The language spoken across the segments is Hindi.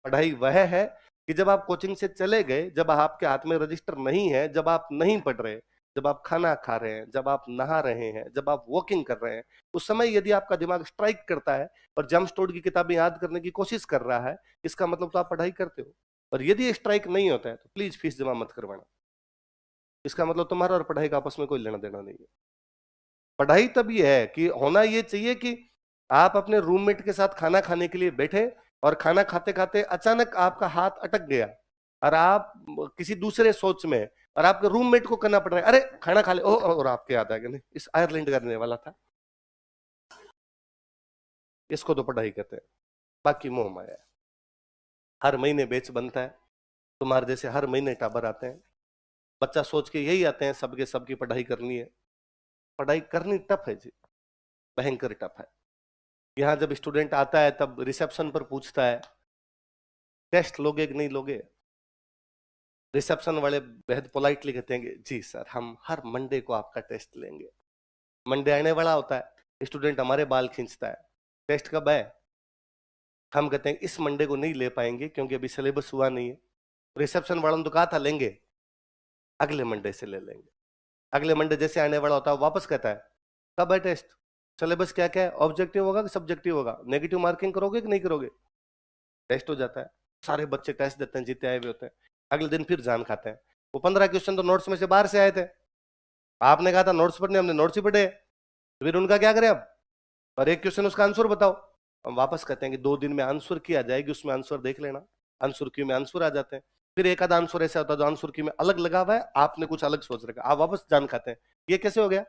पढ़ाई वह है कि जब आप कोचिंग से चले गए, जब आपके हाथ में रजिस्टर नहीं है, जब आप नहीं पढ़ रहे, जब आप खाना खा रहे हैं, जब आप नहा रहे हैं, जब आप वॉकिंग कर रहे हैं, उस समय यदि आपका दिमाग स्ट्राइक करता है और जम्प स्टोर की किताबें याद करने की कोशिश कर रहा है, इसका मतलब तो आप पढ़ाई करते हो। और यदि स्ट्राइक नहीं होता है तो प्लीज फीस जमा मत करवाना। इसका मतलब तुम्हारा और पढ़ाई का आपस में कोई लेना देना नहीं है। पढ़ाई तभी है कि होना ये चाहिए कि आप अपने रूममेट के साथ खाना खाने के लिए बैठे और खाना खाते खाते अचानक आपका हाथ अटक गया और आप किसी दूसरे सोच में, और आपके रूममेट को करना पड़ रहा है, अरे खाना खा ले, ओ, और आपके याद आ गया नहीं इस आयरलैंड करने वाला था। इसको तो पढ़ाई कहते हैं। बाकी मोह माया है। हर महीने बैच बनता है, तुम्हारे जैसे हर महीने टाबर आते हैं, बच्चा सोच के यही आते हैं सबके सबकी पढ़ाई करनी है। पढ़ाई करनी टफ है जी, भयंकर टफ है। यहाँ जब स्टूडेंट आता है तब रिसेप्शन पर पूछता है टेस्ट लोगे कि नहीं लोगे। रिसेप्शन वाले बेहद पोलाइटली कहते हैं जी सर, हम हर मंडे को आपका टेस्ट लेंगे। मंडे आने वाला होता है, स्टूडेंट हमारे बाल खींचता है, टेस्ट कब है। हम कहते हैं इस मंडे को नहीं ले पाएंगे क्योंकि अभी सिलेबस हुआ नहीं है। रिसेप्शन वालों ने तो कहा था लेंगे, अगले मंडे से ले लेंगे। अगले मंडे जैसे आने वाला होता है वापस कहता है कब है टेस्ट, सिलेबस क्या क्या है, ऑब्जेक्टिव होगा कि सब्जेक्टिव होगा, नेगेटिव मार्किंग करोगे कि नहीं करोगे। टेस्ट हो जाता है, सारे बच्चे टेस्ट देते हैं, जीते आए हुए होते हैं। अगले दिन फिर जान खाते हैं, वो 15 क्वेश्चन तो नोट्स में से बाहर से आए थे, आपने कहा था नोट्स पढ़ने, हमने नोट्स ही पढ़े, तो फिर उनका क्या करें अब। और एक क्वेश्चन उसका आंसर बताओ, हम वापस कहते हैं कि 2 दिन में आंसर की आ जाएगी, उसमें आंसर देख लेना। आंसर की में आंसर आ जाते हैं। फिर एक आधा आंसर ऐसा होता है जो आंसर की में अलग लगा हुआ है, आपने कुछ अलग सोच रखा, आप वापस जान खाते हैं ये कैसे हो गया,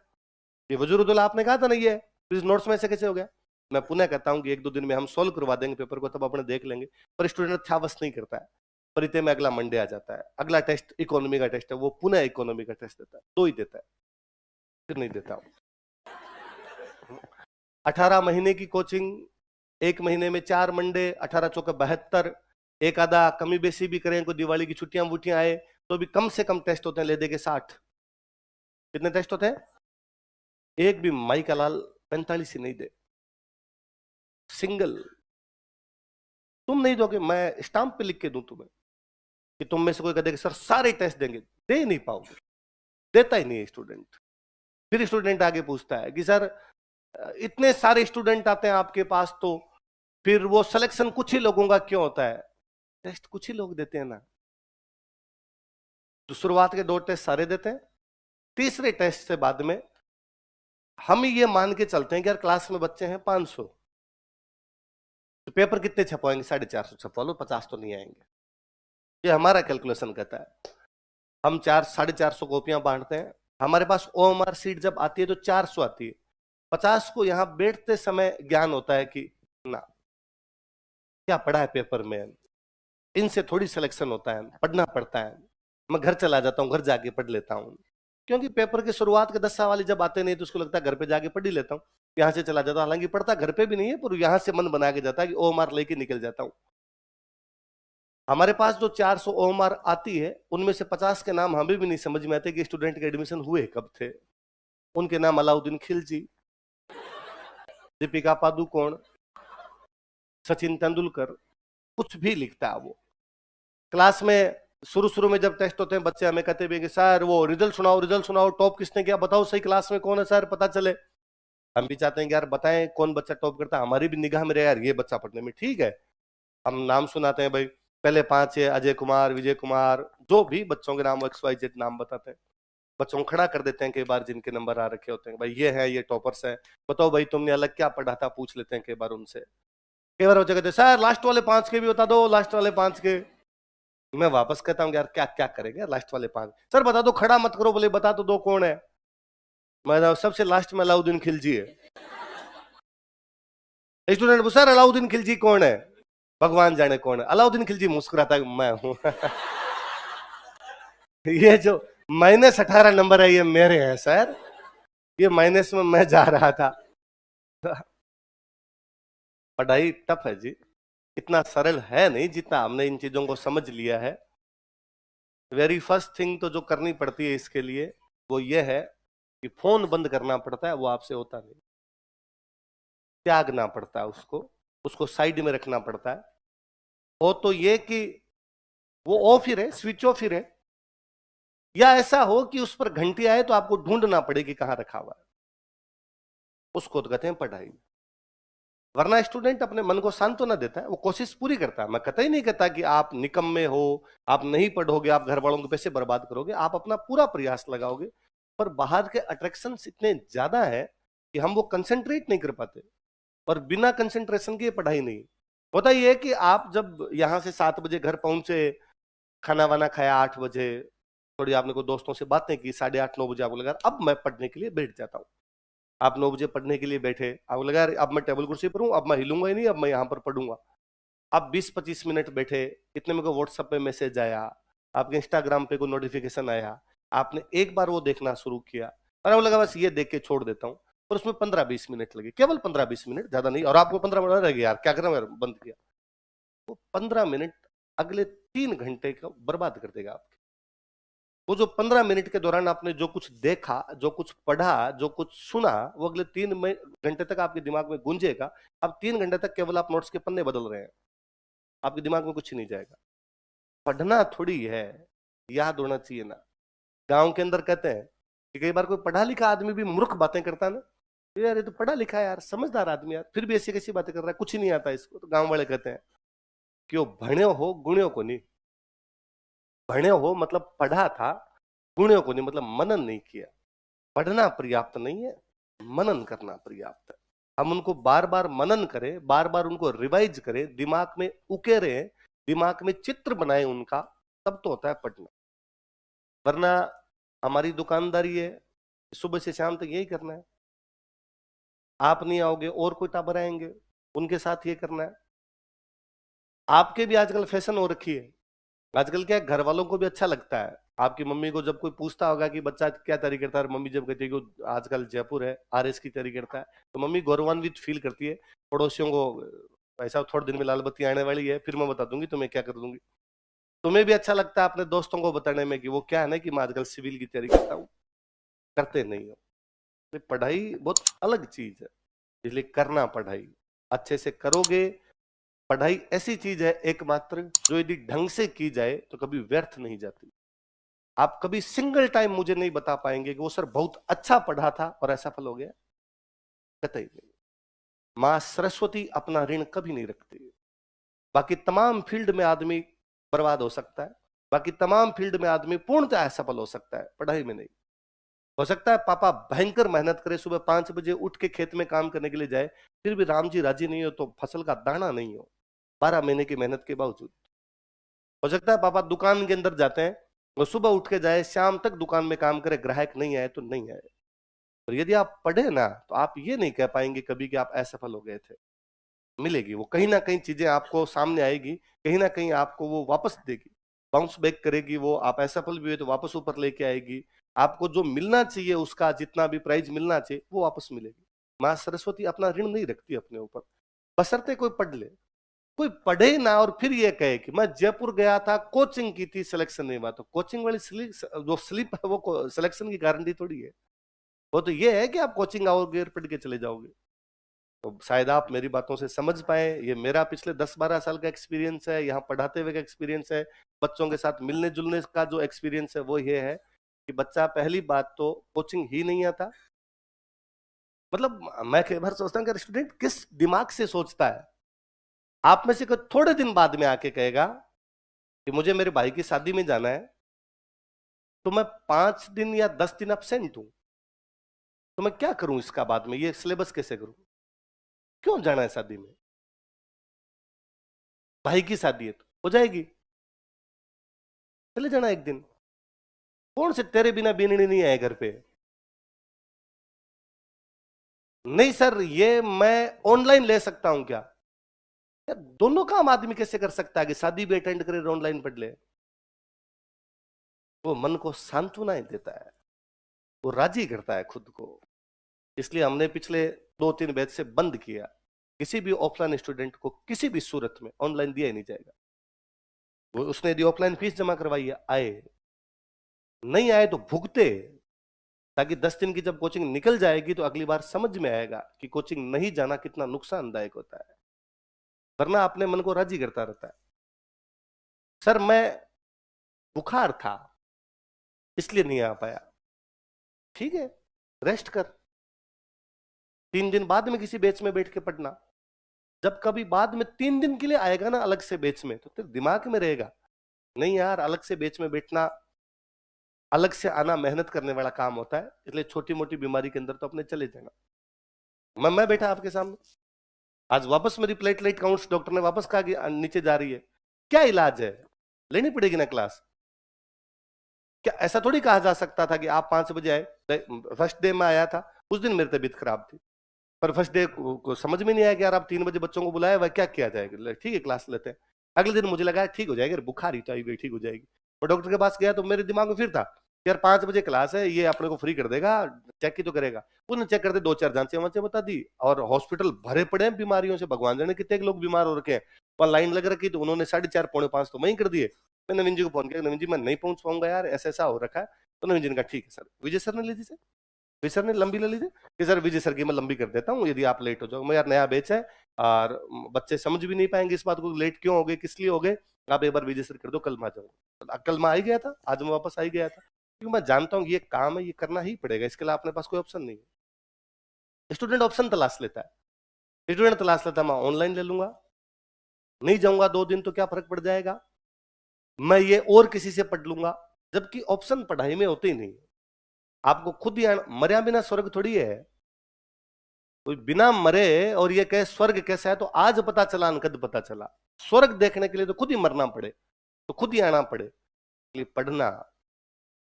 ये वजूरुद्दौला आपने कहा था ना, ये फिर इस नोट्स में से कैसे हो गया। मैं पुनः कहता हूं कि 1-2 दिन में हम सोल्व करवा देंगे पेपर को, तब अपने देख लेंगे। पर स्टूडेंट अथावस नहीं करता है। परिचय में अगला मंडे आ जाता है, अगला टेस्ट इकोनॉमी का टेस्ट है, वो पुनः इकोनॉमी का टेस्ट देता है, 2 ही देता है, फिर नहीं देता। 18 महीने की कोचिंग, 1 महीने में 4 मंडे, 18×4 = 72। एक आधा कमी बेसी भी करें, कोई दिवाली की छुट्टियां वुट्टियां आए तो भी कम से कम टेस्ट होते हैं, ले दे के 60। कितने टेस्ट होते हैं। एक भी माई का लाल 45 ही नहीं दे, सिंगल। तुम नहीं दोगे, मैं स्टाम्प पे लिख के दूं तुम्हें कि तुम में से कोई कह देगा सर सारे टेस्ट देंगे, दे नहीं पाओगे, देता ही नहीं है स्टूडेंट। फिर स्टूडेंट आगे पूछता है कि सर इतने सारे स्टूडेंट आते हैं आपके पास, तो फिर वो सिलेक्शन कुछ ही लोगों का क्यों होता है। टेस्ट कुछ ही लोग देते हैं ना, तो शुरुआत के 2 टेस्ट सारे देते हैं, तीसरे टेस्ट से बाद में हम ये मान के चलते हैं कि यार क्लास में बच्चे हैं 500, तो पेपर कितने छपवाएंगे, 450 छपवा लो, 50 तो नहीं आएंगे। ये हमारा कैलकुलेशन कहता है। हम 400-450 कॉपियां बांटते हैं, हमारे पास ओएमआर सीट जब आती है तो 400 आती है। 50 को यहां बैठते समय ज्ञान होता है कि ना क्या पढ़ा है पेपर में, इनसे थोड़ी सिलेक्शन होता है, पढ़ना पड़ता है। मैं घर चला जाता हूँ, घर जाके पढ़ लेता हूँ, क्योंकि पेपर की शुरुआत के 10 सवाल जब आते नहीं तो उसको लगता है घर पे जाके पढ़ ही लेता हूँ, यहाँ से चला जाता हूँ। हालांकि पढ़ता घर पे भी नहीं है, पर यहाँ से मन बना के जाता है कि ओएमआर लेके निकल जाता हूँ। हमारे पास जो 400 ओएमआर आती है, उनमें से 50 के नाम हमें भी नहीं समझ में आते कि स्टूडेंट के एडमिशन हुए कब थे। उनके नाम अलाउद्दीन खिलजी, दीपिका पादुकोण, सचिन तेंदुलकर, कुछ भी लिखता है वो। क्लास में शुरू शुरू में जब टेस्ट होते हैं, बच्चे हमें कहते भी कि सर वो रिजल्ट सुनाओ, रिजल्ट सुनाओ, टॉप किसने किया बताओ, सही क्लास में कौन है सर पता चले। हम भी चाहते हैं कि यार बताएं कौन बच्चा टॉप करता है, हमारी भी निगाह में रहे यार ये बच्चा पढ़ने में ठीक है। हम नाम सुनाते हैं भाई, पहले 5 है अजय कुमार, विजय कुमार, जो भी बच्चों के नाम XYZ नाम बताते हैं। बच्चों को खड़ा कर देते हैं कई बार जिनके नंबर आ रखे होते हैं, भाई ये है, ये टॉपर्स है, बताओ भाई तुमने अलग क्या पढ़ा था, पूछ लेते हैं कई बार उनसे। कई बार बच्चे कहते हैं सर लास्ट वाले 5 के भी बता दो, लास्ट वाले 5 के। मैं वापस कहता हूँ यार क्या क्या करेंगे लास्ट वाले 5, सर बता दो, खड़ा मत करो, बोले बता तो दो कौन है। मैं सबसे लास्ट में अलाउद्दीन खिलजी है। स्टूडेंट सर अलाउद्दीन खिलजी कौन है, भगवान जाने कौन है। अलाउद्दीन खिलजी मुस्कुराता है, मैं हूं। ये जो -18 नंबर है ये मेरे हैं सर, ये माइनस में मैं जा रहा था। पढ़ाई टफ है जी, इतना सरल है नहीं जितना हमने इन चीजों को समझ लिया है। वेरी फर्स्ट थिंग तो जो करनी पड़ती है इसके लिए वो ये है कि फोन बंद करना पड़ता है, वो आपसे होता नहीं। त्यागना पड़ता है उसको, उसको साइड में रखना पड़ता है। हो तो ये कि वो ऑफ ही रहे, स्विच ऑफ ही रहे, या ऐसा हो कि उस पर घंटी आए तो आपको ढूंढना पड़े कि कहां रखा हुआ है। उसको तो कहते हैं पढ़ाई। वरना स्टूडेंट अपने मन को सांत्वना देता है, वो कोशिश पूरी करता है। मैं कतई नहीं कहता कि आप निकम्मे हो, आप नहीं पढ़ोगे, आप घर वालों के पैसे बर्बाद करोगे, आप अपना पूरा प्रयास लगाओगे, पर बाहर के अट्रैक्शंस इतने ज्यादा है कि हम वो कंसेंट्रेट नहीं कर पाते। और बिना कंसेंट्रेशन के पढ़ाई नहीं होता। ये है कि आप जब यहां से 7 बजे घर पहुंचे, खाना वाना खाया 8 बजे, थोड़ी आपने को दोस्तों से बातें की, 8:30-9 बजे आपको लगा अब मैं पढ़ने के लिए बैठ जाता हूँ। आप 9 बजे पढ़ने के लिए बैठे, आपको लगा यार अब मैं टेबल कुर्सी पर हूं, अब मैं हिलूंगा ही नहीं, अब मैं यहां पर पढ़ूंगा। आप 20-25 मिनट बैठे, इतने में को व्हाट्सएप पे मैसेज आया, आपके इंस्टाग्राम पे कोई नोटिफिकेशन आया, आपने एक बार वो देखना शुरू किया, और आपको लगा बस ये देख के छोड़ देता हूँ। और उसमें 15-20 मिनट लगे, केवल 15-20 मिनट, ज्यादा नहीं, और आपको 15 मिनट रह गया यार क्या करें, बंद किया। वो 15 मिनट अगले 3 घंटे को बर्बाद कर देगा आपके। वो जो 15 मिनट के दौरान आपने जो कुछ देखा, जो कुछ पढ़ा, जो कुछ सुना, वो अगले 3 घंटे तक आपके दिमाग में गूंजेगा। अब 3 घंटे तक केवल आप नोट्स के पन्ने बदल रहे हैं, आपके दिमाग में कुछ नहीं जाएगा। पढ़ना थोड़ी है, याद होना चाहिए ना। गांव के अंदर कहते हैं कि कई बार कोई पढ़ा लिखा आदमी भी मूर्ख बातें करता है ना, तो यार ये तो पढ़ा लिखा है यार, समझदार आदमी यार, फिर भी ऐसी कैसी बातें कर रहा है, कुछ ही नहीं आता इसको। तो गांव वाले कहते हैं कि वो भण्यो हो गुण्यो को नहीं। भण्यो हो मतलब पढ़ा था, गुण्यों को नहीं मतलब मनन नहीं किया। पढ़ना पर्याप्त नहीं है, मनन करना पर्याप्त है। हम उनको बार बार मनन करें, बार बार उनको रिवाइज करें, दिमाग में उकेरे, दिमाग में चित्र बनाए उनका, तब तो होता है पढ़ना। वरना हमारी दुकानदारी है, सुबह से शाम तक यही करना है। आप नहीं आओगे और कोई टाबर आएंगे, उनके साथ ये करना है। आपके भी आजकल फैशन हो रखी है। आजकल क्या है, घर वालों को भी अच्छा लगता है। आपकी मम्मी को जब कोई पूछता होगा कि बच्चा क्या तैयारी करता है, मम्मी जब कहती है कि आजकल जयपुर है, आरएस की तैयारी करता है, तो मम्मी गौरवान्वित फील करती है। पड़ोसियों को ऐसा थोड़े दिन में लाल बत्ती आने वाली है, फिर मैं बता दूंगी तुम्हें क्या कर दूंगी। तुम्हें भी अच्छा लगता है अपने दोस्तों को बताने में कि वो क्या है ना कि मैं आजकल सिविल की तैयारी करता हूँ। करते नहीं हो। तो पढ़ाई बहुत अलग चीज है, इसलिए करना पढ़ाई अच्छे से करोगे। पढ़ाई ऐसी चीज है एकमात्र जो यदि ढंग से की जाए तो कभी व्यर्थ नहीं जाती। आप कभी सिंगल टाइम मुझे नहीं बता पाएंगे कि वो सर बहुत अच्छा पढ़ा था और ऐसा फल हो गया, कतई नहीं। मां सरस्वती अपना ऋण कभी नहीं रखती। बाकी तमाम फील्ड में आदमी बर्बाद हो सकता है, बाकी तमाम फील्ड में आदमी पूर्णतः असफल हो सकता है, पढ़ाई में नहीं। हो सकता है पापा भयंकर मेहनत करे, सुबह 5 बजे उठ के खेत में काम करने के लिए जाए, फिर भी राम जी राजी नहीं हो तो फसल का दाना नहीं हो, 12 महीने की मेहनत के बावजूद। हो सकता है पापा दुकान के अंदर जाते हैं, वो सुबह उठ के जाए, शाम तक दुकान में काम करे, ग्राहक नहीं आए तो नहीं आए। और यदि आप पढ़े ना तो आप ये नहीं कह पाएंगे कभी कि आप असफल हो गए थे। मिलेगी वो कहीं ना कहीं, चीजें आपको सामने आएगी, कहीं ना कहीं आपको वो वापस देगी, बाउंस बैक करेगी वो। आप असफल भी हुए तो वापस ऊपर लेके आएगी। आपको जो मिलना चाहिए, उसका जितना भी प्राइज मिलना चाहिए वो वापस मिलेगी। माँ सरस्वती अपना ऋण नहीं रखती अपने ऊपर, बशर्ते कोई पढ़ ले। कोई पढ़े ना और फिर ये कहे कि मैं जयपुर गया था, कोचिंग की थी, सिलेक्शन नहीं हुआ, तो कोचिंग वाली जो स्लिप है वो सिलेक्शन की गारंटी थोड़ी है। वो तो ये है कि आप कोचिंग आओगे और पढ़ के चले जाओगे। तो शायद आप मेरी बातों से समझ पाए। ये मेरा पिछले 10-12 साल का एक्सपीरियंस है, यहाँ पढ़ाते हुए का एक्सपीरियंस है, बच्चों के साथ मिलने जुलने का जो एक्सपीरियंस है वो ये है कि बच्चा पहली बात तो कोचिंग ही नहीं आता। मतलब मैं कई बार सोचता हूँ कि स्टूडेंट किस दिमाग से सोचता है। आप में से कोई थोड़े दिन बाद में आके कहेगा कि मुझे मेरे भाई की शादी में जाना है, तो मैं 5 दिन या 10 दिन absent हूं, तो मैं क्या करूं इसका बाद में, ये सिलेबस कैसे करूं, क्यों जाना है शादी में, भाई की शादी है तो हो जाएगी, चले जाना एक दिन। कौन से तेरे बिना बीननी नहीं आए घर पे। नहीं सर ये मैं ऑनलाइन ले सकता हूं क्या। यार दोनों काम आदमी कैसे कर सकता है कि शादी भी अटेंड करे, ऑनलाइन पढ़ ले। वो मन को सांत्वना देता है, वो राजी करता है खुद को। इसलिए हमने पिछले 2-3 बैच से बंद किया, किसी भी ऑफलाइन स्टूडेंट को किसी भी सूरत में ऑनलाइन दिया ही नहीं जाएगा। वो उसने यदि ऑफलाइन फीस जमा करवाई है, आए, नहीं आए तो भुगते, ताकि 10 दिन की जब कोचिंग निकल जाएगी तो अगली बार समझ में आएगा कि कोचिंग नहीं जाना कितना नुकसानदायक होता है। वरना अपने मन को राजी करता रहता है। सर मैं बुखार था इसलिए नहीं आ पाया। ठीक है, रेस्ट कर, 3 दिन बाद में किसी बैच में बैठ के पढ़ना। जब कभी बाद में 3 दिन के लिए आएगा ना अलग से बैच में, तो तेरे दिमाग में रहेगा नहीं यार, अलग से बैच में बैठना, अलग से आना मेहनत करने वाला काम होता है, इसलिए छोटी मोटी बीमारी के अंदर तो अपने चले जाना। मैं बैठा आपके सामने, आज वापस मेरी प्लेटलेट काउंट्स डॉक्टर ने वापस कहा कि नीचे जा रही है, क्या इलाज है, लेनी पड़ेगी ना क्लास। क्या ऐसा थोड़ी कहा जा सकता था कि आप 5 बजे आए, फर्स्ट डे में आया था उस दिन मेरी तबीयत खराब थी, पर फर्स्ट डे को समझ में नहीं आया कि यार आप 3 बजे बच्चों को बुलाया वह क्या किया जाएगा, ठीक है क्लास लेते हैं। अगले दिन मुझे लगा ठीक हो जाएगी, बुखार ही तो आई गई, ठीक हो जाएगी। और डॉक्टर के पास गया तो मेरे दिमाग में फिर था यार 5 बजे क्लास है, ये अपने को फ्री कर देगा, चेक ही तो करेगा। उन्होंने चेक करते 2-4 जांचें वांचें बता दी, और हॉस्पिटल भरे पड़े हैं बीमारियों से, भगवान जाने कितने लोग बीमार हो रखे हैं। वहां लाइन लग रखी, तो उन्होंने 4:30 पौने 5 तो वहीं कर दिए। मैं नवीन जी को फोन किया, नवीन जी मैं नहीं पहुंच पाऊंगा यार, ऐसा ऐसा हो रखा है। तो नवीन जी ने कहा ठीक है सर, विजय सर ने ली थी सर, विजय सर ने लंबी ले ली थी कि सर विजय सर की मैं लंबी कर देता हूँ यदि आप लेट हो जाओ। मैं यार नया बैच है और बच्चे समझ भी नहीं पाएंगे इस बात को, लेट क्यों हो गए, किस लिए हो गए, आप एक बार विजय सर कर दो, कल मैं आ जाऊंगा। कल मैं आ ही गया था, आज मैं वापस आ ही गया था, क्योंकि मैं जानता हूँ ये काम है, ये करना ही पड़ेगा, इसके लिए अपने पास कोई ऑप्शन नहीं है। स्टूडेंट ऑप्शन तलाश लेता है, स्टूडेंट तलाश लेता है मैं ऑनलाइन ले लूंगा, नहीं जाऊंगा 2 दिन तो क्या फर्क पड़ जाएगा, मैं ये और किसी से पढ़ लूंगा, जबकि ऑप्शन पढ़ाई में होते ही नहीं। आपको खुद ही मरिया बिना स्वर्ग थोड़ी है, कोई बिना मरे और ये कहे स्वर्ग कैसा है, तो आज पता चला अनकद पता चला। स्वर्ग देखने के लिए तो खुद ही मरना पड़े, तो खुद ही आना पड़े। इसलिए पढ़ना,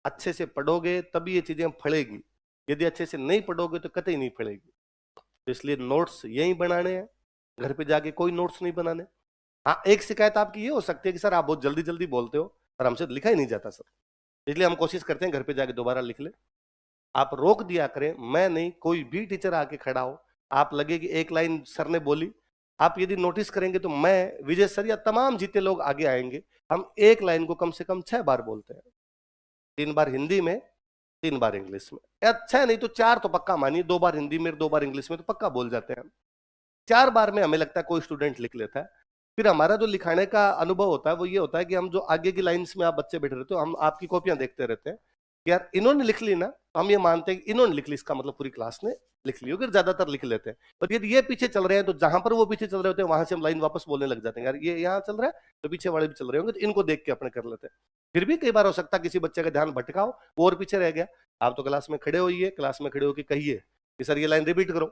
अच्छे से पढ़ोगे तभी ये चीजें फलेगी, यदि अच्छे से नहीं पढ़ोगे तो कतई नहीं फलेगी। तो इसलिए नोट्स यही बनाने हैं, घर पे जाके कोई नोट्स नहीं बनाने। हाँ, एक शिकायत आपकी ये हो सकती है कि सर आप बहुत जल्दी जल्दी बोलते हो, पर हमसे लिखा ही नहीं जाता सर, इसलिए हम कोशिश करते हैं घर पे जाके दोबारा लिख ले। आप रोक दिया करें, मैं नहीं, कोई भी टीचर आके खड़ा हो, आप लगे कि एक लाइन सर ने बोली, आप यदि नोटिस करेंगे तो मैं, विजय सर या तमाम जितने लोग आगे आएंगे, हम एक लाइन को कम से कम 6 बार बोलते हैं, 3 बार हिंदी में, 3 बार इंग्लिश में। अच्छा नहीं तो 4 तो पक्का मानिए, 2 बार हिंदी में 2 बार इंग्लिश में तो पक्का बोल जाते हैं। 4 बार में हमें लगता है कोई स्टूडेंट लिख लेता है। फिर हमारा जो लिखाने का अनुभव होता है वो ये होता है कि हम जो आगे की लाइंस में आप बच्चे बैठे रहते हो, हम आपकी कॉपियां देखते रहते हैं कि यार इन्होंने लिख ली ना, तो हम ये मानते हैं कि इन्होंने लिख ली, इसका मतलब पूरी क्लास ने लिख ली होगी, ज्यादातर लिख लेते हैं। और यदि ये पीछे चल रहे हैं तो जहां पर वो पीछे चल रहे होते हैं वहां से हम लाइन वापस बोलने लग जाते हैं, यार ये यहाँ चल रहा है तो पीछे वाले भी चल रहे होंगे, तो इनको देख के अपने कर लेते हैं। फिर भी कई बार हो सकता है किसी बच्चे का ध्यान भटका हो, वो और पीछे रह गया, आप तो क्लास में खड़े होइए, क्लास में खड़े होकर कहिए कि सर ये लाइन रिपीट करो।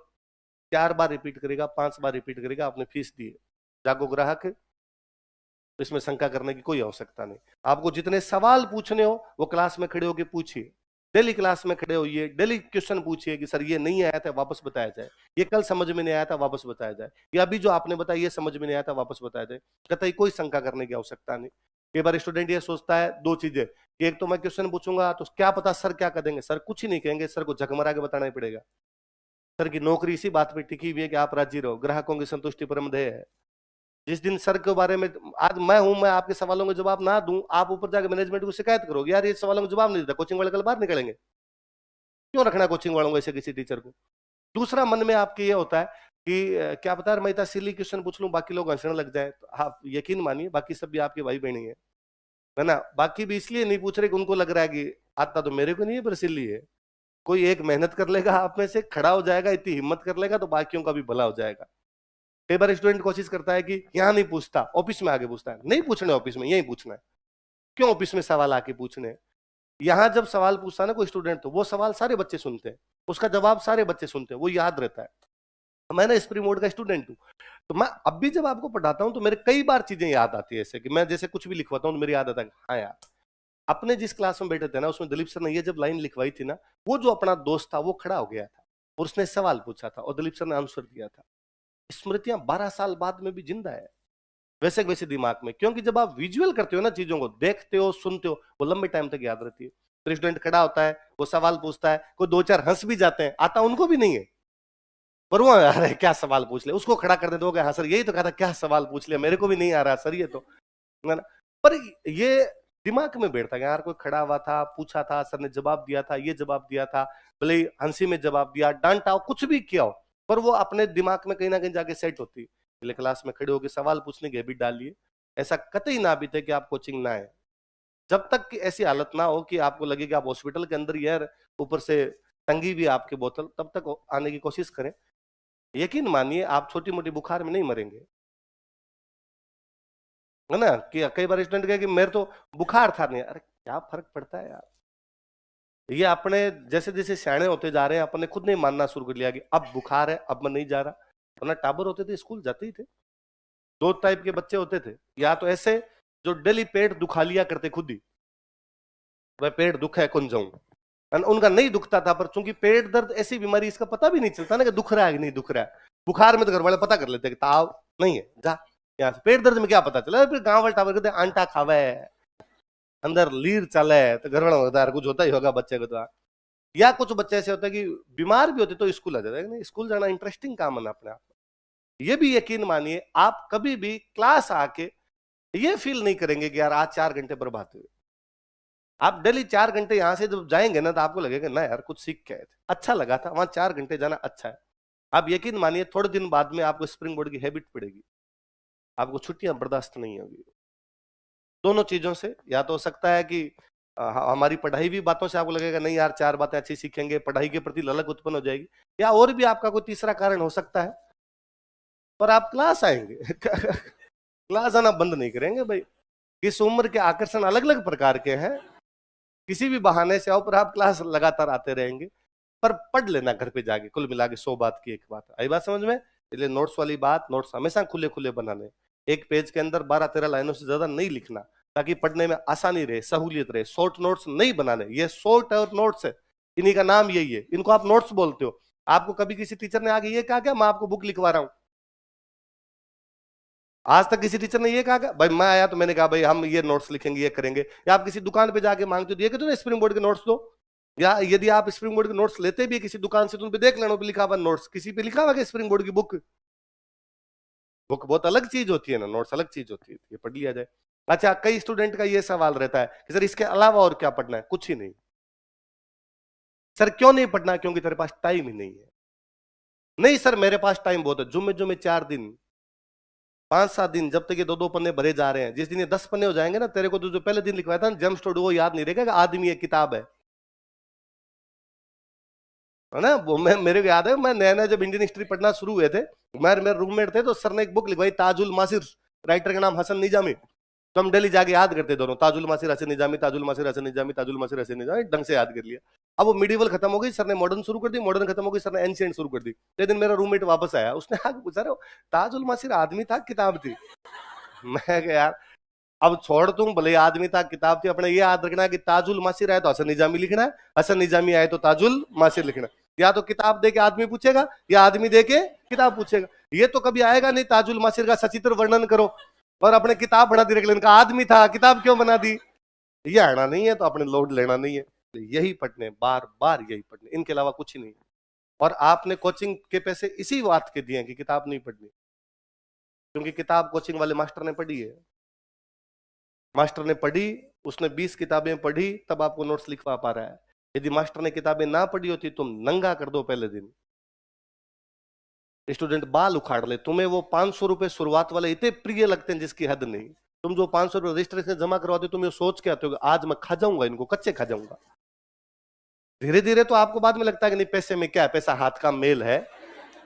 4 बार रिपीट करेगा, 5 बार रिपीट करेगा, आपने फीस दी है, जागो ग्राहक, तो इसमें शंका करने की कोई आवश्यकता नहीं। आपको जितने सवाल पूछने हो वो क्लास में खड़े होकर पूछिए, डेली क्लास में खड़े होइए, डेली क्वेश्चन पूछिए कि सर ये नहीं आया था वापस बताया जाए, ये कल समझ में नहीं आया था वापस बताया जाए, या अभी जो आपने बताया ये समझ में नहीं आया था वापस बताया जाए। कतई कोई शंका करने की आवश्यकता नहीं। कई बार स्टूडेंट ये सोचता है 2 चीजें कि एक तो मैं क्वेश्चन पूछूंगा तो क्या पता सर क्या कर देंगे, सर कुछ ही नहीं कहेंगे, सर को झकमरा के बताना ही पड़ेगा। सर की नौकरी इसी बात पे टिकी हुई है कि आप राजी रहो, ग्राहकों की संतुष्टि परम ध्येय है। जिस दिन सर के बारे में, आज मैं हूं, मैं आपके सवालों के जवाब ना दूं, आप ऊपर जाकर मैनेजमेंट को शिकायत करोगे, यार ये सवालों के जवाब नहीं देता, कोचिंग वाले कल बाहर निकलेंगे। क्यों रखना कोचिंग वालों को ऐसे किसी टीचर को। दूसरा मन में आपके ये होता है कि क्या पता मैं इतना सिली क्वेश्चन पूछ लूं बाकी लोग हंसने लग जाए, तो आप यकीन मानिए बाकी सब भी आपके भाई बहन ही है ना। बाकी भी इसलिए नहीं पूछ रहे कि उनको लग रहा है कि आता तो मेरे को नहीं है पर सिली है। कोई एक मेहनत कर लेगा, आप में से खड़ा हो जाएगा, इतनी हिम्मत कर लेगा तो बाकियों का भी भला हो जाएगा। कई बार स्टूडेंट कोशिश करता है कि यहाँ नहीं पूछता, ऑफिस में आगे पूछता है, नहीं पूछना ऑफिस में, यही पूछना है। क्यों ऑफिस में सवाल आके पूछने, यहाँ जब सवाल पूछता है ना कोई स्टूडेंट, तो वो सवाल सारे बच्चे सुनते हैं, उसका जवाब सारे बच्चे सुनते हैं, वो याद रहता है। मैं ना स्प्री मोड का स्टूडेंट हूँ, तो मैं अब भी जब आपको पढ़ाता हूँ तो मेरे कई बार चीजें याद आती है, ऐसे कि मैं जैसे कुछ भी लिखवाता हूँ तो मेरी याद आता है, हाँ यार अपने जिस क्लास में बैठे थे ना उसमें दिलीप सर ने ये जब लाइन लिखवाई थी ना, वो जो अपना दोस्त था वो खड़ा हो गया था और उसने सवाल पूछा था और दिलीप सर ने आंसर दिया था। स्मृतियां 12 साल बाद में भी जिंदा है, वैसे वैसे दिमाग में, क्योंकि जब आप विजुअल करते हो ना, चीजों को देखते हो सुनते हो, वो लंबे टाइम तक याद रहती है। तो स्टूडेंट खड़ा होता है, वो सवाल पूछता है, कोई 2-4 हंस भी जाते हैं, आता उनको भी नहीं है, पर वो अरे क्या सवाल पूछ ले, उसको खड़ा कर दे दोगे, हाँ सर यही तो कहा था, क्या सवाल पूछ लिया, मेरे को भी नहीं आ रहा सर ये तो, है ना। पर ये दिमाग में बैठता है यार, कोई खड़ा हुआ था, पूछा था, सर ने जवाब दिया था, ये जवाब दिया था, भले ही हंसी में जवाब दिया, डांटा हो, कुछ भी किया हो, पर वो अपने दिमाग में कहीं ना कहीं जाके सेट होती है। क्लास में खड़े होकर सवाल पूछने की हैबिट डालिए, ऐसा कतई ना बीते कि आप कोचिंग ना आए। जब तक कि ऐसी हालत ना हो कि आपको लगे कि आप हॉस्पिटल के अंदर ही है, ऊपर से टंगी भी है आपकी बोतल, तब तक आने की कोशिश करें। यकीन मानिए आप छोटी मोटी बुखार में नहीं मरेंगे, है ना। कि कई बार स्टूडेंट कहे कि मेरे तो बुखार था नहीं, अरे क्या फर्क पड़ता है यार। ये अपने जैसे जैसे सियाने होते जा रहे हैं अपने खुद ने मानना शुरू कर लिया कि अब बुखार है, अब मैं नहीं जा रहा। वरना टाबर होते थे स्कूल जाते ही थे। दो टाइप के बच्चे होते थे, या तो ऐसे जो डेली पेट दुखा लिया करते खुद ही, वह पेट दुख है कौन जाऊं, उनका नहीं दुखता था, पर चूंकि पेट दर्द ऐसी बीमारी इसका पता भी नहीं चलता ना कि दुख रहा है कि नहीं दुख रहा है। बुखार में तो घर वाले पता कर लेते कि ताव नहीं है, जा यहाँ से। पेट दर्द में क्या पता चला, फिर गांव वाले टावर कहते आंटा खावे, अंदर लीर चले, तो घर वाला होता है कुछ होता ही होगा बच्चे को तो। या कुछ बच्चे ऐसे होते हैं कि बीमार भी होते तो स्कूल आ जाते हैं। नहीं, स्कूल जाना इंटरेस्टिंग काम है ना अपने आप। ये भी यकीन मानिए आप कभी भी क्लास आके ये फील नहीं करेंगे कि यार आज 4 घंटे बर्बाद हुए। आप डेली 4 घंटे यहां से जब जाएंगे ना, तो आपको लगेगा ना यार कुछ सीख के आए थे, अच्छा लगा था, वहां 4 घंटे जाना अच्छा है। आप यकीन मानिए थोड़े दिन बाद में आपको स्प्रिंग बोर्ड की हैबिट पड़ेगी, आपको छुट्टियां बर्दाश्त नहीं होगी। दोनों चीजों से या तो हो सकता है कि हमारी पढ़ाई भी बातों से आपको लगेगा नहीं यार 4 बातें अच्छी सीखेंगे, पढ़ाई के प्रति ललक उत्पन्न हो जाएगी, या और भी आपका कोई तीसरा कारण हो सकता है। पर आप क्लास आएंगे क्लास आना बंद नहीं करेंगे भाई। इस उम्र के आकर्षण अलग अलग प्रकार के हैं, किसी भी बहाने से आओ, पर आप क्लास लगातार आते रहेंगे। पर पढ़ लेना घर पे जाके, कुल मिला के 100 बात की एक बात आई बात समझ में। इसलिए नोट्स वाली बात, नोट्स हमेशा खुले खुले बनाने, एक पेज के अंदर 12-13 लाइनों से ज्यादा नहीं लिखना, ताकि पढ़ने में आसानी रहे, सहूलियत रहे। शॉर्ट नोट्स नहीं बनाने, ये शॉर्ट और नोट्स है, इन्हीं का नाम यही है, इनको आप नोट्स बोलते हो। आपको कभी किसी टीचर ने आगे ये कहा क्या मैं आपको बुक लिखवा रहा हूं? आज तक किसी टीचर ने ये कहा क्या? भाई मैं आया तो मैंने कहा भाई हम ये नोट्स लिखेंगे, ये करेंगे। या आप किसी दुकान पे जाके मांगते हो तो ये कहते हो ना स्प्रिंग बोर्ड के नोट्स दो। या यदि आप स्प्रिंग बोर्ड के नोट्स लेते भी किसी दुकान से, तो उन पे देख लेना, पे लिखा हुआ नोट्स, किसी पे लिखा हुआ कि स्प्रिंग बोर्ड की बुक। बुक बहुत अलग चीज होती है ना, नोट्स अलग चीज होती है, ये पढ़ लिया जाए। अच्छा, कई स्टूडेंट का ये सवाल रहता है कि सर इसके अलावा और क्या पढ़ना है? कुछ ही नहीं। सर क्यों नहीं पढ़ना? क्योंकि तेरे पास टाइम ही नहीं है। नहीं सर मेरे पास टाइम बहुत है। जुम्मे जुम्मे 4 दिन, 5-7 दिन, जब तक ये 2-2 पन्ने भरे जा रहे हैं, जिस दिन ये 10 पन्ने हो जाएंगे ना, तेरे को तो जो पहले दिन लिखवाया था ना जेम्स टोड, वो याद नहीं रहेगा कि आदमी एक किताब है ना। वो मैं मेरे को याद है, मैं नया नया जब इंडियन हिस्ट्री पढ़ना शुरू हुए थे, मेरे रूममेट थे, तो सर ने एक बुक लिखवाई ताजुल मासिर, राइटर का नाम हसन निजामी। तो हम डेली जाके याद करते दोनों, ताजुल मासिर हसन निजामी, ताजुल मासिर हसन निजामी, ताजुल मासिर हसन निजामी, ढंग से याद कर लिया। अब वो मिडिवल खत्म हो गई, सर ने मॉडर्न शुरू कर दी, मॉडर्न खत्म हो गई, सर ने एंशिएंट शुरू कर दी। एक दिन मेरा रूममेट वापस आया, उसने आगे पूछा रहे ताजुल मासिर आदमी था किताब थी? मैं कहा यार अब छोड़ तुम, भले आदमी था किताब थी, अपने ये याद रखना कि ताजुल मासिर आए तो हसन निजामी लिखना है, हसन निजामी आए तो ताजुल मासिर लिखना है। या तो किताब दे के आदमी पूछेगा, या आदमी दे के किताब पूछेगा। ये तो कभी आएगा नहीं ताजुल मासिर का सचित्र वर्णन करो और अपने किताब बना दी, रख लेने का आदमी था किताब क्यों बना दी। ये आना नहीं है तो अपने लोड लेना नहीं है। यही पढ़ने, बार बार यही पढ़ने, इनके अलावा कुछ ही नहीं। और आपने कोचिंग के पैसे इसी बात के दिए कि किताब नहीं पढ़नी, क्योंकि किताब कोचिंग वाले मास्टर ने पढ़ी है। मास्टर ने पढ़ी, उसने 20 किताबें पढ़ी, तब आपको नोट्स लिखवा पा रहा है। यदि मास्टर ने किताबें ना पढ़ी होती, तुम नंगा कर दो पहले दिन, स्टूडेंट बाल उखाड़ ले, तुम्हें वो 500 रुपए शुरुआत वाले इतने प्रिय लगते हैं जिसकी हद नहीं। तुम जो 500 रुपए रजिस्ट्रेशन जमा करवाते हो, तुम ये सोच के आते हो आज मैं खा जाऊंगा इनको, कच्चे खा जाऊंगा। धीरे धीरे तो आपको बाद में लगता है कि नहीं पैसे में क्या है, पैसा हाथ का मेल है,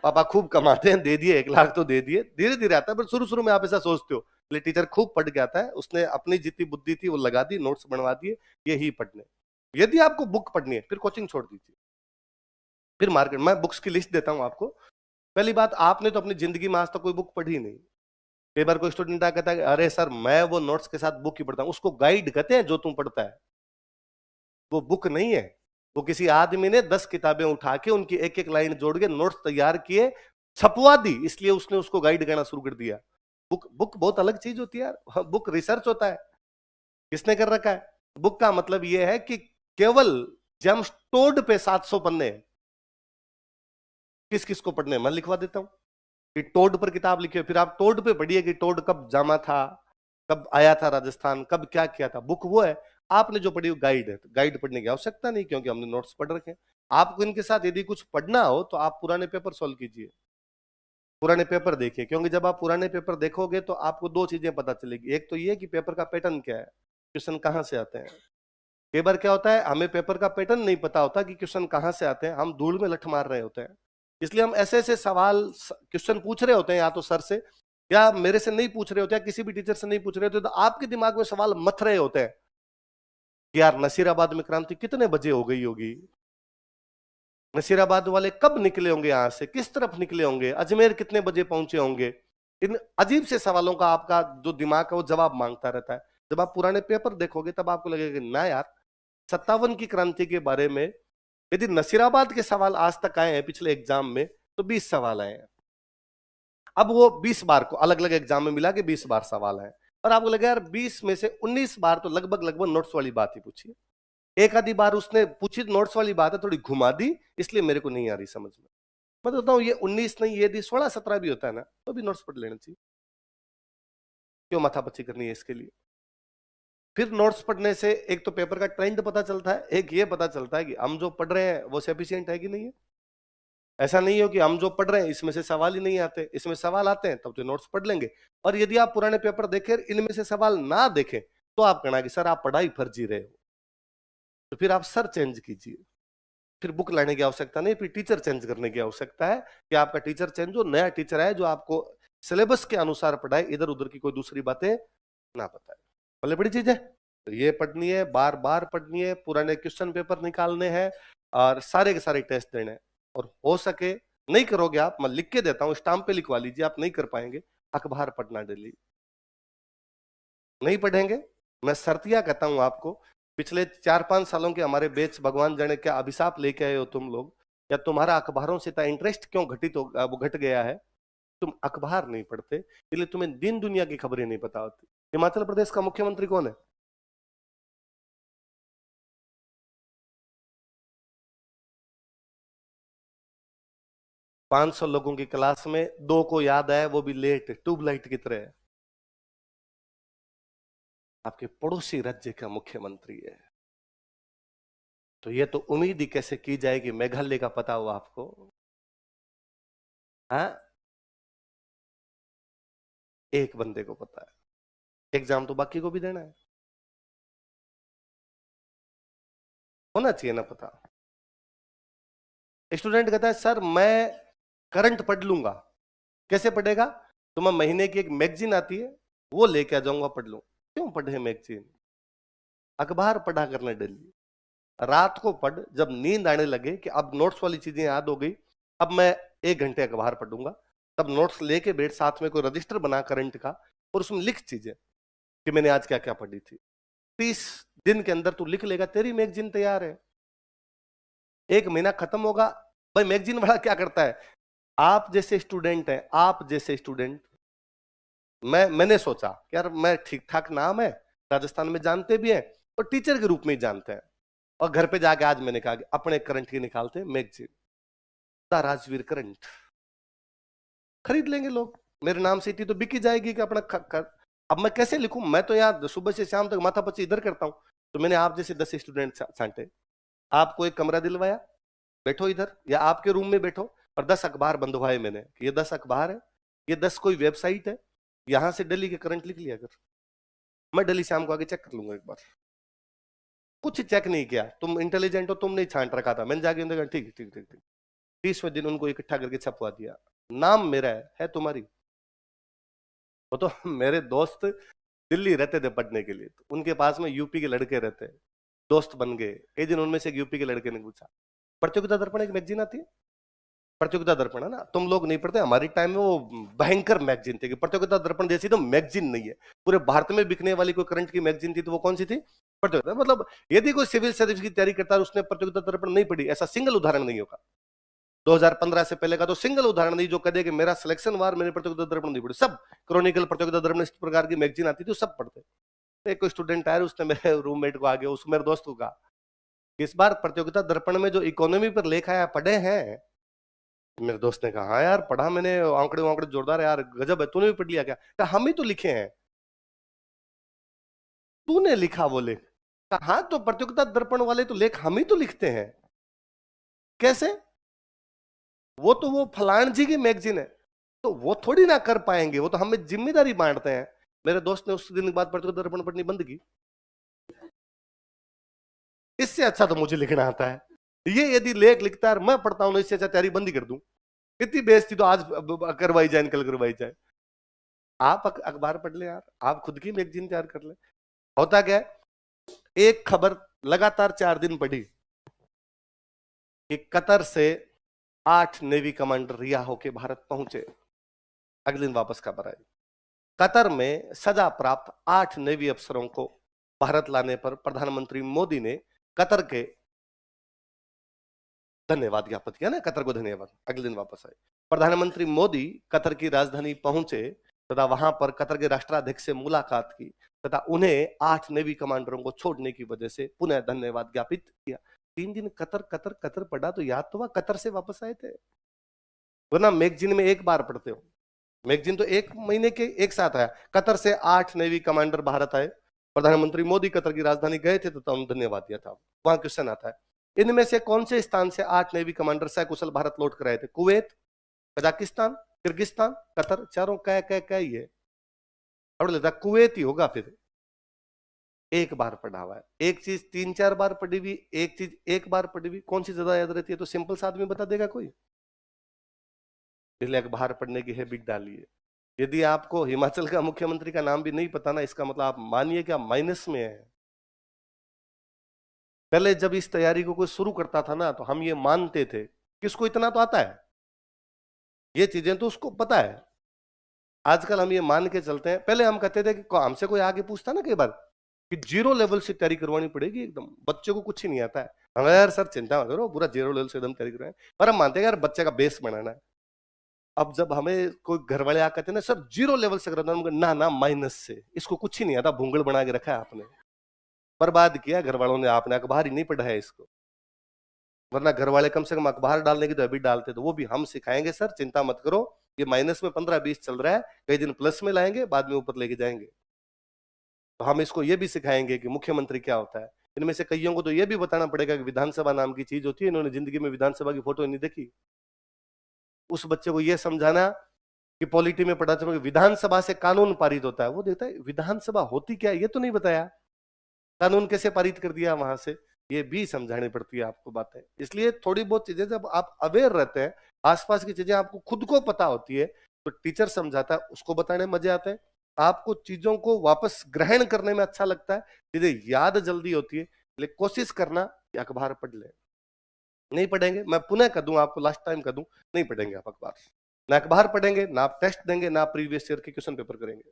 पापा खूब कमाते हैं, दे दिए 1 लाख तो दे दिए। धीरे धीरे आता है, पर शुरू शुरू में आप ऐसा सोचते हो। टीचर खूब पढ़ के आता है, उसने अपनी जितनी बुद्धि थी वो लगा दी, नोट्स बनवा दिए, यही पढ़ने। यदि आपको बुक पढ़नी है फिर कोचिंग छोड़ दीजिए, फिर मार्केट। मैं बुक्स की लिस्ट देता हूं आपको। पहली बात, आपने तो अपनी जिंदगी में आज तक कोई बुक पढ़ी नहीं। कई बार कोई स्टूडेंट आ कहता है अरे सर मैं वो नोट्स के साथ बुक ही पढ़ता हूं, उसको गाइड कहते हैं जो तुम पढ़ता है, वो बुक नहीं है। वो किसी आदमी ने 10 किताबें उठा के उनकी एक एक लाइन जोड़ के नोट्स तैयार किए, छपवा दी, इसलिए उसने उसको गाइड करना शुरू कर दिया। बुक बुक बहुत अलग चीज होती है यार, बुक रिसर्च होता है। किसने कर रखा है? बुक का मतलब यह है कि केवल जेम्स टोड पे 700 पन्ने हैं। किस किस को पढ़ने, मैं लिखवा देता हूं कि टोड पर किताब लिखी है, फिर आप टोड पे पढ़िए कि टोड कब जामा था, कब आया था राजस्थान, कब क्या किया था। बुक वो है, आपने जो पढ़ी वो गाइड है। तो गाइड पढ़ने की आवश्यकता नहीं, क्योंकि हमने नोट्स पढ़ रखे हैं। आपको इनके साथ यदि कुछ पढ़ना हो तो आप पुराने पेपर सॉल्व कीजिए। पुराने पेपर देखिए, क्योंकि जब आप पुराने पेपर देखोगे तो आपको दो चीजें पता चलेगी। एक तो ये कि पेपर का पैटर्न क्या है, क्वेश्चन कहाँ से आते हैं। कई बार क्या होता है, हमें पेपर का पैटर्न नहीं पता होता कि क्वेश्चन कहाँ से आते हैं, हम धूल में लठ मार रहे होते हैं। इसलिए हम ऐसे ऐसे सवाल क्वेश्चन पूछ रहे होते हैं, या तो सर से या मेरे से नहीं पूछ रहे होते, या किसी भी टीचर से नहीं पूछ रहे होते, तो आपके दिमाग में सवाल मथ रहे होते हैं कि यार नसीराबाद में क्रांति कितने बजे हो गई होगी, नसीराबाद वाले कब निकले होंगे, यहां से किस तरफ निकले होंगे, अजमेर कितने बजे पहुंचे होंगे। इन अजीब से सवालों का आपका जो दिमाग है वो जवाब मांगता रहता है। जब आप पुराने पेपर देखोगे तब आपको लगेगा ना यार, 57 की क्रांति के बारे में यदि नसीराबाद के सवाल आज तक आए हैं पिछले एग्जाम में, तो 20 सवाल आए हैं। अब वो 20 बार को अलग अलग एग्जाम में मिला के 20 बार सवाल है, और आपको लगा यार 20 में से 19 बार तो लगभग लगभग नोट्स वाली बात ही पूछी है। एक आधी बार उसने पूछी नोट्स वाली बात है, थोड़ी घुमा दी, इसलिए मेरे को नहीं आ रही समझ में। मैं तो बताऊं ये 19 नहीं, यदि 16-17 भी होता है ना, तो भी नोट्स पढ़ लेना चाहिए। क्यों माथापच्ची करनी है इसके लिए। फिर नोट्स पढ़ने से एक तो पेपर का ट्रेंड पता चलता है, एक ये पता चलता है कि हम जो पढ़ रहे हैं वो सफिशिएंट है कि नहीं है। ऐसा नहीं हो कि हम जो पढ़ रहे हैं इसमें से सवाल ही नहीं आते, इसमें सवाल आते हैं तब तो नोट्स पढ़ लेंगे। और यदि आप पुराने पेपर देखें इनमें से सवाल ना देखें, तो आप कहना कि सर आप पढ़ाई फर्जी रहे हो, तो फिर आप सर चेंज कीजिए। फिर बुक लाने की आवश्यकता नहीं, फिर टीचर चेंज करने की आवश्यकता है कि आपका टीचर चेंज हो, नया टीचर आए जो आपको सिलेबस के अनुसार पढ़ाए, इधर उधर की कोई दूसरी बातें ना बताए। पहले बड़ी चीज है, तो ये पढ़नी है, बार बार पढ़नी है, पुराने क्वेश्चन पेपर निकालने हैं और सारे के सारे टेस्ट देने हैं। और हो सके नहीं करोगे आप, मैं लिख के देता हूं, स्टाम्प पे लिखवा लीजिए, आप नहीं कर पाएंगे, अखबार पढ़ना डेली। नहीं पढ़ेंगे, मैं शर्तिया कहता हूं आपको, पिछले 4-5 सालों के हमारे बैच भगवान जाने क्या अभिशाप लेके आए हो तुम लोग, या तुम्हारा अखबारों से इतना इंटरेस्ट क्यों घटित हो, वो घट गया है, तुम अखबार नहीं पढ़ते, इसलिए तुम्हें दिन दुनिया की खबरें नहीं पता होती। हिमाचल प्रदेश का मुख्यमंत्री कौन है? 500 लोगों की क्लास में 2 को याद है, वो भी लेट, ट्यूबलाइट की तरह है। आपके पड़ोसी राज्य का मुख्यमंत्री है, तो ये तो उम्मीद ही कैसे की जाए कि मेघालय का पता हो आपको। हाँ, एक बंदे को पता है, एग्जाम तो बाकी को भी देना है, होना चाहिए ना पता। स्टूडेंट कहता है सर मैं करंट पढ़ लूंगा, कैसे पढ़ेगा, तो मैं महीने की एक मैगजीन आती है वो लेके आ जाऊंगा, पढ़ लूं। क्यों पढ़े मैगजीन, अखबार पढ़ा करना डेली। रात को पढ़, जब नींद आने लगे कि अब नोट्स वाली चीजें याद हो गई, अब मैं 1 घंटे अखबार पढ़ूंगा, तब नोट्स लेके बैठ, साथ में कोई रजिस्टर बना करंट का, और उसमें लिख चीजें कि मैंने आज क्या क्या पढ़ी थी। 30 दिन के अंदर तू लिख लेगा, तेरी मैगजीन तैयार है। 1 महीना खत्म होगा, भाई मैगजीन वाला क्या करता है, आप जैसे स्टूडेंट हैं, आप जैसे स्टूडेंट, मैंने सोचा कि यार मैं ठीक ठाक नाम है, राजस्थान में जानते भी हैं और टीचर के रूप में ही जानते हैं, और घर पे जाके आज मैंने कहा कि अपने करंट की निकालते हैं मैगजीन, द राजवीर करंट, खरीद लेंगे लोग, मेरे नाम से इतनी तो बिकी जाएगी कि अपना अब मैं कैसे लिखूं, मैं तो यार सुबह से शाम तक माथा पच्ची इधर करता हूं। तो मैंने आप जैसे 10 स्टूडेंट छांटे, आपको एक कमरा दिलवाया, बैठो इधर या आपके रूम में बैठो, और 10 अखबार बंधवाए मैंने, ये 10 अखबार है, ये 10 कोई वेबसाइट है, यहां से दिल्ली के करंट लिख लिया कर, मैं दिल्ली शाम को आगे चेक कर लूंगा एक बार। कुछ चेक नहीं किया, तुम इंटेलिजेंट हो, तुम नहीं छांट रखा था, मैंने जाके उनसे कहा ठीक ठीक ठीक ठीक, 30वें दिन उनको इकट्ठा करके छपवा दिया, नाम मेरा है तुम्हारी। वो तो मेरे दोस्त दिल्ली रहते थे पढ़ने के लिए, तो उनके पास में यूपी के लड़के रहते, दोस्त बन गए। एक दिन उनमें से एक यूपी के लड़के ने पूछा, प्रतियोगिता दर्पण एक मैगजीन आती है, प्रतियोगिता दर्पण है ना, तुम लोग नहीं पढ़ते, हमारी टाइम में वो भयंकर मैगजीन थी, कि प्रतियोगिता दर्पण जैसी तो मैगजीन नहीं है, पूरे भारत में बिकने वाली कोई करंट की मैगजीन थी तो वो कौन सी थी, प्रतियोगिता। मतलब यदि कोई सिविल सर्विस की तैयारी करता है उसने प्रतियोगिता दर्पण नहीं पढ़ी, ऐसा सिंगल उदाहरण नहीं होगा। 2015 से पहले का तो सिंगल उदाहरण नहीं जो कहे कि मेरा सिलेक्शन वार मैंने प्रतियोगिता दर्पण नहीं पढ़ी, सब क्रॉनिकल, प्रतियोगिता दर्पण, इस प्रकार की मैगजीन आती थी, सब पढ़ते। एक कोई स्टूडेंट आया, उसने मेरे रूममेट को आगे, उस मेरे दोस्त को कहा, इस बार प्रतियोगिता दर्पण में जो इकोनॉमी पर लेखा है पढ़े हैं। मेरे दोस्त ने कहा हाँ यार पढ़ा मैंने, आंकड़े वांकड़े जोरदार है यार, गजब है, तूने भी पढ़ लिया क्या, कहा हम ही तो लिखे हैं। तूने लिखा वो लेख, कहा हाँ तो प्रतियोगिता दर्पण वाले तो लेख हम ही तो लिखते हैं। कैसे, वो तो वो फलान जी की मैगजीन है। तो वो थोड़ी ना कर पाएंगे, वो तो हमें जिम्मेदारी बांटते हैं। मेरे दोस्त ने उस दिन के बाद पढ़ते दर्पण पढ़नी बंद की। इससे अच्छा तो मुझे लिखना आता है। ये यदि लेख लिखता है मैं पढ़ता हूं, इससे अच्छा तैयारी बंद ही कर दूं। इतनी बेइज्जती तो आज करवाई जाए, कल करवाई जाए। आप अखबार पढ़ ले यार, आप खुद की मैगजीन तैयार कर ले। होता क्या है, एक खबर लगातार 4 दिन पढ़ी कि कतर से 8 नेवी कमांडर रिहा होके भारत पहुंचे। अगले दिन वापस खबर आई, कतर में सजा प्राप्त 8 नेवी अफसरों को भारत लाने पर प्रधानमंत्री मोदी ने कतर के धन्यवाद ज्ञापित किया ना, कतर को धन्यवाद। अगले दिन वापस आए, प्रधानमंत्री मोदी कतर की राजधानी पहुंचे तथा वहां पर कतर के राष्ट्राध्यक्ष से मुलाकात की तथा उन्हें 8 नेवी कमांडरों को छोड़ने की वजह से पुनः धन्यवाद ज्ञापित किया। 3 दिन कतर कतर कतर पढ़ा तो याद तो हुआ कतर से वापस आए थे। वरना मैगजीन में एक बार पढ़ते हो, मैगजीन तो 1 महीने के एक साथ आया। कतर से 8 नेवी कमांडर भारत आए, प्रधानमंत्री मोदी कतर की राजधानी गए थे तथा उन्हें धन्यवाद दिया था। वहां क्वेश्चन आता है, इनमें से कौन से स्थान से 8 नेवी कमांडर सकुशल भारत लौट कर आए थे? कुवैत, कजाकिस्तान, किर्गिस्तान, कतर, चारों क्या ही है। अब लेता कुवैत ही होगा। फिर एक बार पढ़ा हुआ है, एक चीज 3-4 बार पढ़ी हुई, एक चीज एक बार पढ़ी हुई, कौन सी ज्यादा याद रहती है? तो सिंपल सा आदमी बता देगा कोई? इसलिए अखबार पढ़ने की हैबिट डालिए। यदि आपको हिमाचल का मुख्यमंत्री का नाम भी नहीं पता ना, इसका मतलब आप मानिए कि आप माइनस में है। पहले जब इस तैयारी को कोई शुरू करता था ना, तो हम ये मानते थे कि इसको इतना तो आता है, ये चीजें तो उसको पता है। आजकल हम ये मान के चलते हैं। पहले हम कहते थे कि हमसे कोई आगे पूछता ना कई बार कि 0 लेवल से तैयारी करवानी पड़ेगी, एकदम बच्चे को कुछ ही नहीं आता है। हम यार सर चिंता मत करो, पूरा 0 लेवल से एकदम तैयारी करवाएं, पर हम मानते हैं यार बच्चे का बेस बनाना है। अब जब हमें कोई घर वाले आ कहते हैं ना सर 0 लेवल से करना, ना ना माइनस से, इसको कुछ ही नहीं आता, भूंगड़ बना के रखा है आपने, बर्बाद किया घर वालों ने, आपने अखबार ही नहीं पढ़ा है इसको। वरना घर वाले कम से कम अखबार डालने की तो अभी डालते, तो वो भी हम सिखाएंगे सर चिंता मत करो, ये माइनस में 15-20 चल रहा है, कई दिन प्लस में लाएंगे, बाद में ऊपर लेके जाएंगे। तो हम इसको ये भी सिखाएंगे कि मुख्यमंत्री क्या होता है। इनमें से कईयों को तो ये भी बताना पड़ेगा कि विधानसभा नाम की चीज होती है, इन्होंने जिंदगी में विधानसभा की फोटो नहीं देखी। उस बच्चे को यह समझाना कि पॉलिटी में पढ़ा था विधानसभा से कानून पारित होता है, वो देखता है विधानसभा होती क्या है ये तो नहीं बताया, कानून कैसे पारित कर दिया वहां से, ये भी समझानी पड़ती है आपको बातें। इसलिए थोड़ी बहुत चीजें जब आप अवेयर रहते हैं, आसपास की चीजें आपको खुद को पता होती है, तो टीचर समझाता है, उसको बताने में मजे आते हैं, आपको चीजों को वापस ग्रहण करने में अच्छा लगता है, चीजें याद जल्दी होती है। इसलिए कोशिश करना कि अखबार पढ़ ले। नहीं पढ़ेंगे, मैं पुनः कह दूं आपको, लास्ट टाइम कह दूं, नहीं पढ़ेंगे आप अखबार, ना अखबार पढ़ेंगे, ना आप टेस्ट देंगे, ना प्रीवियस ईयर के क्वेश्चन पेपर करेंगे।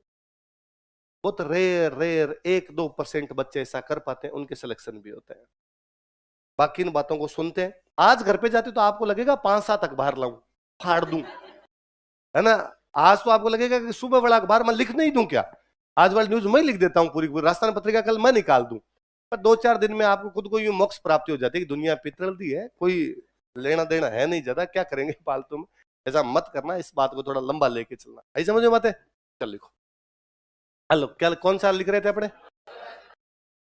बहुत रेयर 1-2% बच्चे ऐसा कर पाते हैं, उनके सिलेक्शन भी होते हैं। बाकी इन बातों को सुनते हैं। आज घर पे जाते तो आपको लगेगा 5-7 अखबार लाऊं, फाड़ दूं, है ना। आज तो आपको लगेगा कि सुबह वाला अखबार मैं लिख नहीं दूं क्या, आज वाली न्यूज मैं लिख देता हूं पूरी पूरी, राजस्थान पत्रिका कल मैं निकाल दूं। पर 2-4 दिन में आपको खुद को यूं मोक्ष प्राप्ति हो जाती है कि दुनिया पितरल दी है, कोई लेना देना है नहीं ज्यादा, क्या करेंगे फालतू में। ऐसा मत करना, इस बात को थोड़ा लंबा लेके चलना। ऐसी समझ में बात है। चल लिखो। हेलो, क्या कौन सा लिख रहे थे अपने?